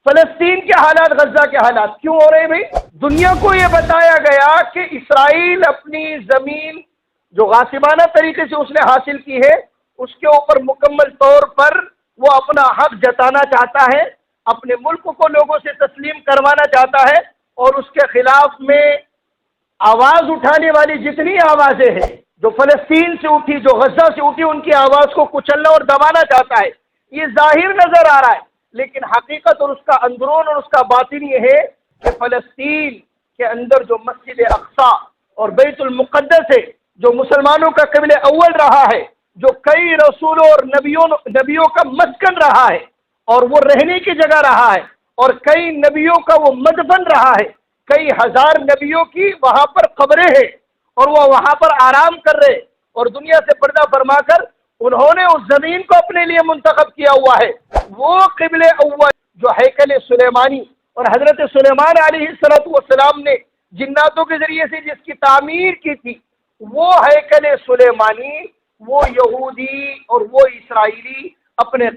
فلسطین کے حالات، غزہ کے حالات کیوں ہو رہے ہیں بھائی؟ دنیا کو یہ بتایا گیا کہ اسرائیل اپنی زمین جو غاصبانہ طریقے سے اس نے حاصل کی ہے، اس کے اوپر مکمل طور پر وہ اپنا حق جتانا چاہتا ہے، اپنے ملک کو لوگوں سے تسلیم کروانا چاہتا ہے، اور اس کے خلاف میں آواز اٹھانے والی جتنی آوازیں ہیں جو فلسطین سے اٹھی، جو غزہ سے اٹھی، ان کی آواز کو کچلنا اور دبانا چاہتا ہے۔ یہ ظاہر نظر آ رہا ہے، لیکن حقیقت اور اس کا اندرون اور اس کا باطن یہ ہے کہ فلسطین کے اندر جو مسجد اقصی اور بیت المقدس ہے، جو مسلمانوں کا قبلہ اول رہا ہے، جو کئی رسولوں اور نبیوں کا مسکن رہا ہے اور وہ رہنے کی جگہ رہا ہے، اور کئی نبیوں کا وہ مدفن رہا ہے، کئی ہزار نبیوں کی وہاں پر قبریں ہیں اور وہ وہاں پر آرام کر رہے، اور دنیا سے پردہ فرما کر انہوں نے اس زمین کو اپنے لیے منتخب کیا ہوا ہے۔ وہ قبل اول جو ہیکل سلیمانی اور حضرت سلیمان علیہ السلام نے جناتوں کے ذریعے سے جس کی تعمیر کی تھی، وہ ہیکل سلیمانی وہ یہودی اور وہ اسرائیلی اپنے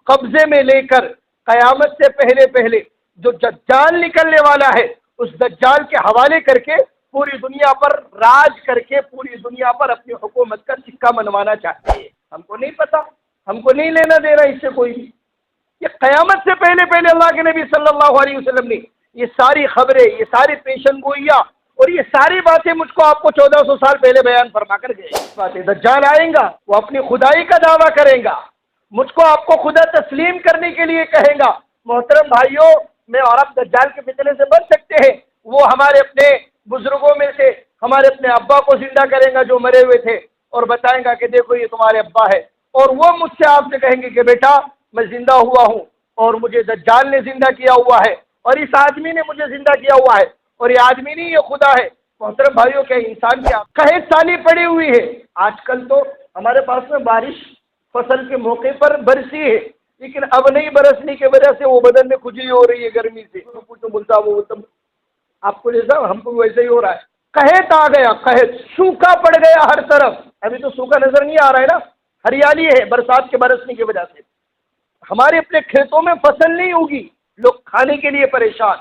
قبضے میں لے کر قیامت سے پہلے جو دجال نکلنے والا ہے، اس دجال کے حوالے کر کے پوری دنیا پر راج کر کے پوری دنیا پر اپنی حکومت کا سکہ منوانا چاہتے ہیں۔ ہم کو نہیں پتا، ہم کو نہیں لینا دینا اس سے کوئی بھی۔ یہ قیامت سے پہلے اللہ کے نبی صلی اللہ علیہ وسلم نے یہ ساری خبریں، یہ ساری پیشن گوئیاں اور یہ ساری باتیں مجھ کو آپ کو 1400 سال پہلے بیان فرما کر گئے۔ باتیں دجال آئیں گا، وہ اپنی خدائی کا دعویٰ کریں گا، مجھ کو آپ کو خدا تسلیم کرنے کے لیے کہیں گا۔ محترم بھائیوں، میں اور آپ دجال کے فتنے سے بچ سکتے ہیں۔ وہ ہمارے اپنے بزرگوں میں سے ہمارے اپنے ابا کو زندہ کریں گا جو مرے ہوئے تھے، اور بتائیں گا کہ دیکھو یہ تمہارے ابا ہے، اور وہ مجھ سے آپ سے کہیں گے کہ بیٹا میں زندہ ہوا ہوں اور مجھے دجال نے زندہ کیا ہوا ہے، اور اس آدمی نے مجھے زندہ کیا ہوا ہے، اور یہ آدمی نہیں، یہ خدا ہے۔ محترم بھائیوں، کیا انسان کی قحط سالی پڑی ہوئی ہے؟ آج کل تو ہمارے پاس میں بارش فصل کے موقع پر برسی ہے، لیکن اب نہیں برسنے کی وجہ سے وہ بدن میں کھجلی ہو رہی ہے گرمی سے۔ کچھ بولتا وہ آپ کو جیسا ہم کو ویسے ہی ہو رہا ہے۔ قحط آ گیا، قحط، سوکھا پڑ گیا ہر طرف۔ ابھی تو سوکھا نظر نہیں آ رہا ہے نا، ہریالی ہے برسات کے برسنے کی وجہ سے۔ ہمارے اپنے کھیتوں میں فصل نہیں ہوگی، لوگ کھانے کے لیے پریشان،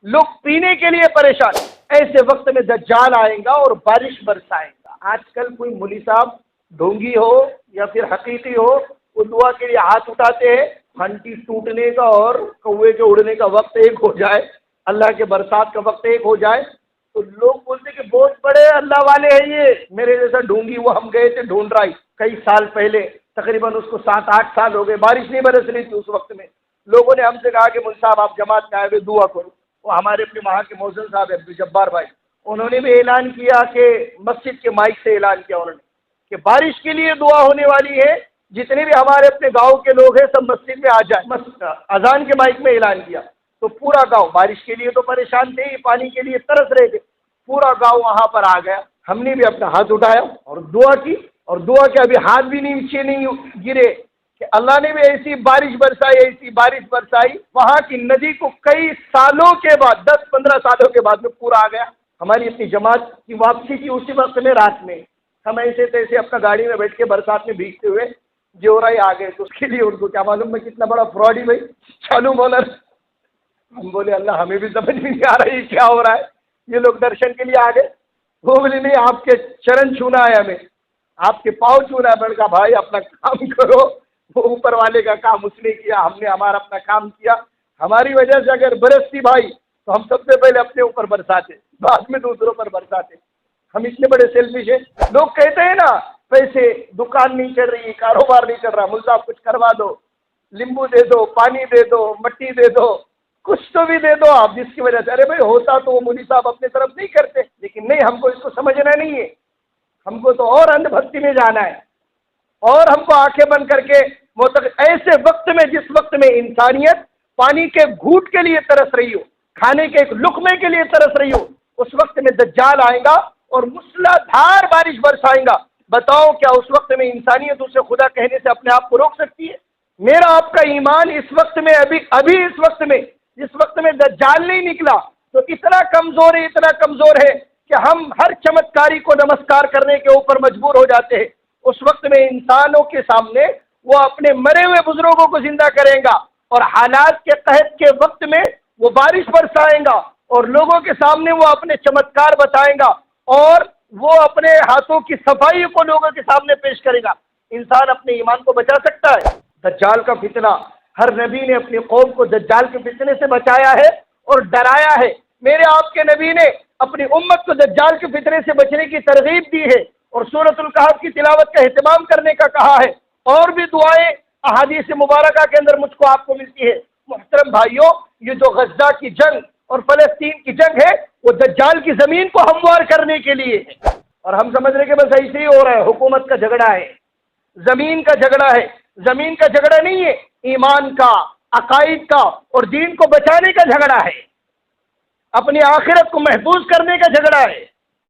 لوگ پینے کے لیے پریشان۔ ایسے وقت میں دجال آئے گا اور بارش برسائے گا۔ آج کل کوئی مولوی صاحب ڈھونگی ہو یا پھر حقیقی ہو، وہ دعا کے لیے ہاتھ اٹھاتے ہیں، گھنٹی ٹوٹنے کا اور کوے کے اڑنے کا وقت ایک ہو جائے، اللہ کے برسات کا وقت ایک ہو جائے، تو لوگ بولتے کہ بہت بڑے اللہ والے ہیں یہ۔ میرے جیسا ڈھونگی وہ ہم گئے تھے ڈھونڈ رہا کئی سال پہلے، تقریباً اس کو 7-8 سال ہو گئے، بارش نہیں برس رہی تھی اس وقت میں۔ لوگوں نے ہم سے کہا کہ مول صاحب آپ جماعت میں آئے ہوئے دعا کرو۔ وہ ہمارے اپنے وہاں کے مؤذن صاحب عبد الجبار بھائی، انہوں نے بھی اعلان کیا کہ مسجد کے مائک سے اعلان کیا انہوں نے کہ بارش کے لیے دعا ہونے والی ہے، جتنے بھی ہمارے اپنے گاؤں کے لوگ ہیں سب مسجد میں آ جائیں۔ اذان کے مائک میں اعلان کیا تو پورا گاؤں، بارش کے لیے تو پریشان تھے ہی، پانی کے لیے ترس رہے تھے، پورا گاؤں وہاں پر آ گیا۔ ہم نے بھی اپنا ہاتھ اٹھایا اور دعا کی، اور دعا کے ابھی ہاتھ بھی نیچے نہیں گرے کہ اللہ نے بھی ایسی بارش برسائی، ایسی بارش برسائی، وہاں کی ندی کو کئی سالوں کے بعد، 10-15 سالوں کے بعد میں پورا آ گیا۔ ہماری اپنی جماعت کی واپسی کی اسی وقت میں رات میں ہم ایسے تیسے اپنا گاڑی میں بیٹھ کے برسات میں بھیگتے ہوئے جورائی آ گئے، تو اس کے لیے ان کو کیا معلوم میں کتنا بڑا فراڈ ہی بھائی چالو بولر۔ ہم بولے اللہ ہمیں بھی سمجھ میں نہیں آ رہا ہے کیا ہو رہا ہے۔ یہ لوگ درشن کے لیے آ گئے، وہ بولے نہیں آپ کے چرن چھونا ہے، ہمیں آپ کے پاؤں چھونا ہے۔ میں نے کہا بھائی اپنا کام کرو، وہ اوپر والے کا کام اس نے کیا، ہم نے ہمارا اپنا کام کیا۔ ہماری وجہ سے اگر برستی بھائی تو ہم سب سے پہلے اپنے اوپر برساتے، بعد میں دوسروں پر برساتے۔ ہم اتنے بڑے سیلفش ہیں۔ لوگ کہتے ہیں نا پیسے، دکان نہیں چل رہی، کاروبار نہیں چل رہا، مول صاحب کچھ کروا دو، لیمبو دے دو، پانی دے دو، مٹی دے دو، کچھ تو بھی دے دو آپ، جس کی وجہ سے ارے بھائی ہوتا تو وہ مولوی صاحب اپنے طرف نہیں کرتے، لیکن نہیں، ہم کو اس کو سمجھنا نہیں ہے، ہم کو تو اور اندھ بھکتی میں جانا ہے، اور ہم کو آنکھیں بند کر کے ایسے وقت میں جس وقت میں انسانیت پانی کے گھوٹ کے لیے ترس رہی ہو، کھانے کے ایک لقمے کے لیے ترس رہی ہو، اس وقت میں دجال آئے گا اور مسلح دھار بارش برسائے گا۔ بتاؤ کیا اس وقت میں انسانیت اسے خدا کہنے سے اپنے آپ کو روک سکتی ہے؟ میرا آپ کا ایمان اس وقت میں ابھی اس وقت میں جس وقت میں دجال نہیں نکلا تو اتنا کمزور ہے کہ ہم ہر چمتکاری کو نمسکار کرنے کے اوپر مجبور ہو جاتے ہیں۔ اس وقت میں انسانوں کے سامنے وہ اپنے مرے ہوئے بزرگوں کو زندہ کرے گا اور حالات کے قحط کے وقت میں وہ بارش برسائیں گا اور لوگوں کے سامنے وہ اپنے چمتکار بتائیں گا اور وہ اپنے ہاتھوں کی صفائی کو لوگوں کے سامنے پیش کرے گا۔ انسان اپنے ایمان کو بچا سکتا ہے؟ دجال کا فتنہ، ہر نبی نے اپنی قوم کو دجال کے فتنے سے بچایا ہے اور ڈرایا ہے۔ میرے آپ کے نبی نے اپنی امت کو دجال کے فتنے سے بچنے کی ترغیب دی ہے اور سورۃ الکہف کی تلاوت کا اہتمام کرنے کا کہا ہے، اور بھی دعائیں احادیث مبارکہ کے اندر مجھ کو آپ کو ملتی ہے۔ محترم بھائیوں، یہ جو غزہ کی جنگ اور فلسطین کی جنگ ہے وہ دجال کی زمین کو ہموار کرنے کے لیے ہے، اور ہم سمجھ رہے کہ بس ایسے ہی ہو رہا ہے، حکومت کا جھگڑا ہے، زمین کا جھگڑا ہے۔ زمین کا جھگڑا نہیں ہے، ایمان کا، عقائد کا اور دین کو بچانے کا جھگڑا ہے، اپنی آخرت کو محفوظ کرنے کا جھگڑا ہے۔